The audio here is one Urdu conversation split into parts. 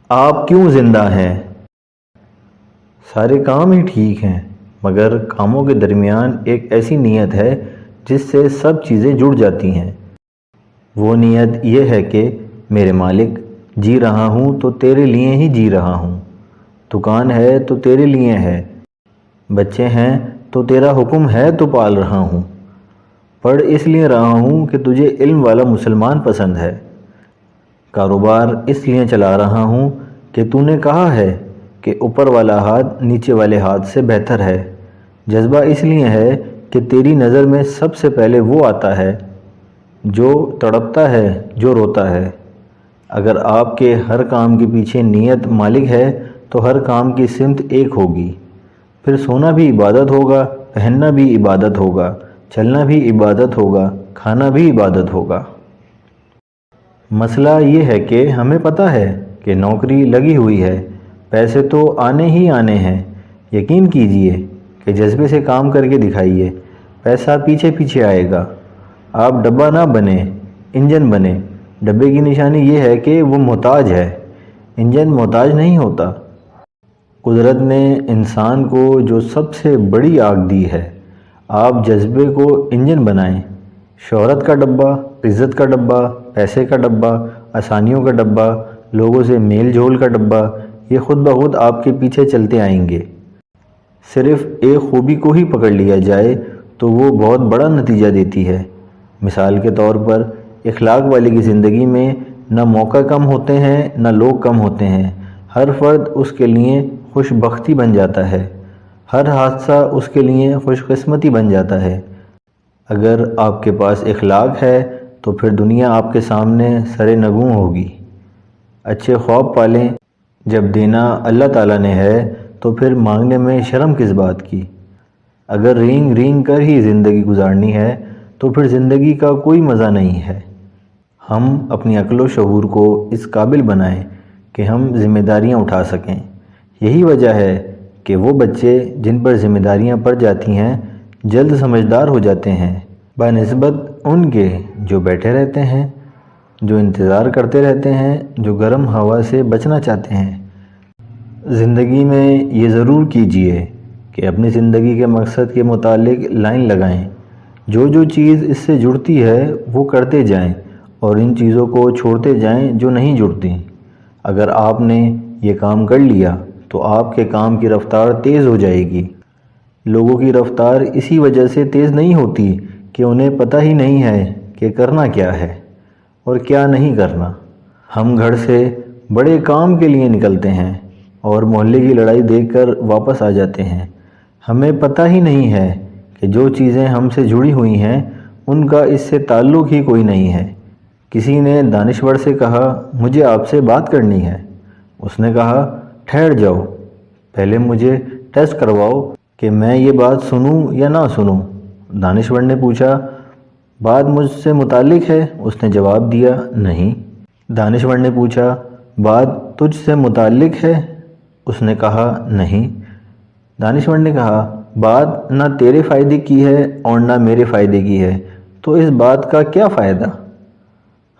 آپ کیوں زندہ ہیں؟ سارے کام ہی ٹھیک ہیں، مگر کاموں کے درمیان ایک ایسی نیت ہے جس سے سب چیزیں جڑ جاتی ہیں۔ وہ نیت یہ ہے کہ میرے مالک، جی رہا ہوں تو تیرے لیے ہی جی رہا ہوں، دکان ہے تو تیرے لیے ہے، بچے ہیں تو تیرا حکم ہے تو پال رہا ہوں، پڑھ اس لیے رہا ہوں کہ تجھے علم والا مسلمان پسند ہے، کاروبار اس لیے چلا رہا ہوں کہ تو نے کہا ہے کہ اوپر والا ہاتھ نیچے والے ہاتھ سے بہتر ہے، جذبہ اس لیے ہے کہ تیری نظر میں سب سے پہلے وہ آتا ہے جو تڑپتا ہے، جو روتا ہے۔ اگر آپ کے ہر کام کے پیچھے نیت مالک ہے تو ہر کام کی سمت ایک ہوگی، پھر سونا بھی عبادت ہوگا، پہننا بھی عبادت ہوگا، چلنا بھی عبادت ہوگا، کھانا بھی عبادت ہوگا۔ مسئلہ یہ ہے کہ ہمیں پتہ ہے کہ نوکری لگی ہوئی ہے، پیسے تو آنے ہی آنے ہیں، یقین کیجئے کہ جذبے سے کام کر کے دکھائیے، پیسہ پیچھے پیچھے آئے گا۔ آپ ڈبہ نہ بنیں، انجن بنیں۔ ڈبے کی نشانی یہ ہے کہ وہ محتاج ہے، انجن محتاج نہیں ہوتا۔ قدرت نے انسان کو جو سب سے بڑی آگ دی ہے، آپ جذبے کو انجن بنائیں۔ شہرت کا ڈبہ، عزت کا ڈبہ، پیسے کا ڈبہ، آسانیوں کا ڈبہ، لوگوں سے میل جول کا ڈبہ، یہ خود بخود آپ کے پیچھے چلتے آئیں گے۔ صرف ایک خوبی کو ہی پکڑ لیا جائے تو وہ بہت بڑا نتیجہ دیتی ہے۔ مثال کے طور پر اخلاق والے کی زندگی میں نہ موقع کم ہوتے ہیں نہ لوگ کم ہوتے ہیں، ہر فرد اس کے لیے خوش بختی بن جاتا ہے، ہر حادثہ اس کے لیے خوش قسمتی بن جاتا ہے۔ اگر آپ کے پاس اخلاق ہے تو پھر دنیا آپ کے سامنے سر نگوں ہوگی۔ اچھے خواب پالیں، جب دینا اللہ تعالیٰ نے ہے تو پھر مانگنے میں شرم کس بات کی؟ اگر رینگ رینگ کر ہی زندگی گزارنی ہے تو پھر زندگی کا کوئی مزہ نہیں ہے۔ ہم اپنی عقل و شعور کو اس قابل بنائیں کہ ہم ذمہ داریاں اٹھا سکیں۔ یہی وجہ ہے کہ وہ بچے جن پر ذمہ داریاں پڑ جاتی ہیں جلد سمجھدار ہو جاتے ہیں، بنسبت ان کے جو بیٹھے رہتے ہیں، جو انتظار کرتے رہتے ہیں، جو گرم ہوا سے بچنا چاہتے ہیں۔ زندگی میں یہ ضرور کیجئے کہ اپنی زندگی کے مقصد کے متعلق لائن لگائیں، جو چیز اس سے جڑتی ہے وہ کرتے جائیں اور ان چیزوں کو چھوڑتے جائیں جو نہیں جڑتی۔ اگر آپ نے یہ کام کر لیا تو آپ کے کام کی رفتار تیز ہو جائے گی۔ لوگوں کی رفتار اسی وجہ سے تیز نہیں ہوتی کہ انہیں پتہ ہی نہیں ہے کہ کرنا کیا ہے اور کیا نہیں کرنا۔ ہم گھر سے بڑے کام کے لیے نکلتے ہیں اور محلے کی لڑائی دیکھ کر واپس آ جاتے ہیں۔ ہمیں پتہ ہی نہیں ہے کہ جو چیزیں ہم سے جڑی ہوئی ہیں ان کا اس سے تعلق ہی کوئی نہیں ہے۔ کسی نے دانشور سے کہا، مجھے آپ سے بات کرنی ہے۔ اس نے کہا، ٹھہر جاؤ، پہلے مجھے ٹیسٹ کرواؤ کہ میں یہ بات سنوں یا نہ سنوں۔ دانشور نے پوچھا، بات مجھ سے متعلق ہے؟ اس نے جواب دیا، نہیں۔ دانشور نے پوچھا، بات تجھ سے متعلق ہے؟ اس نے کہا، نہیں۔ دانشور نے کہا، بات نہ تیرے فائدے کی ہے اور نہ میرے فائدے کی ہے، تو اس بات کا کیا فائدہ؟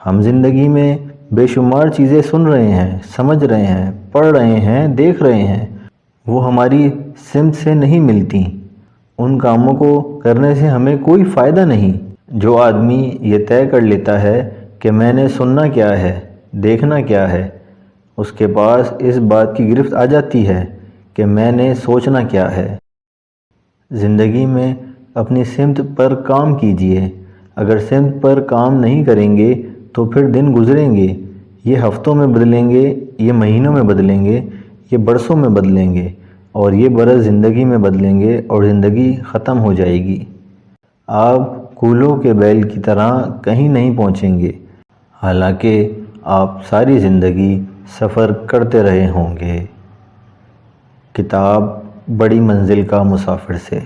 ہم زندگی میں بے شمار چیزیں سن رہے ہیں، سمجھ رہے ہیں، پڑھ رہے ہیں، دیکھ رہے ہیں، وہ ہماری سمت سے نہیں ملتی۔ ان کاموں کو کرنے سے ہمیں کوئی فائدہ نہیں۔ جو آدمی یہ طے کر لیتا ہے کہ میں نے سننا کیا ہے، دیکھنا کیا ہے، اس کے پاس اس بات کی گرفت آ جاتی ہے کہ میں نے سوچنا کیا ہے۔ زندگی میں اپنی سمت پر کام کیجئے۔ اگر سمت پر کام نہیں کریں گے تو پھر دن گزریں گے، یہ ہفتوں میں بدلیں گے، یہ مہینوں میں بدلیں گے، یہ برسوں میں بدلیں گے، اور یہ برس زندگی میں بدلیں گے اور زندگی ختم ہو جائے گی۔ آپ کولوں کے بیل کی طرح کہیں نہیں پہنچیں گے، حالانکہ آپ ساری زندگی سفر کرتے رہے ہوں گے۔ کتاب بڑی منزل کا مسافر سے۔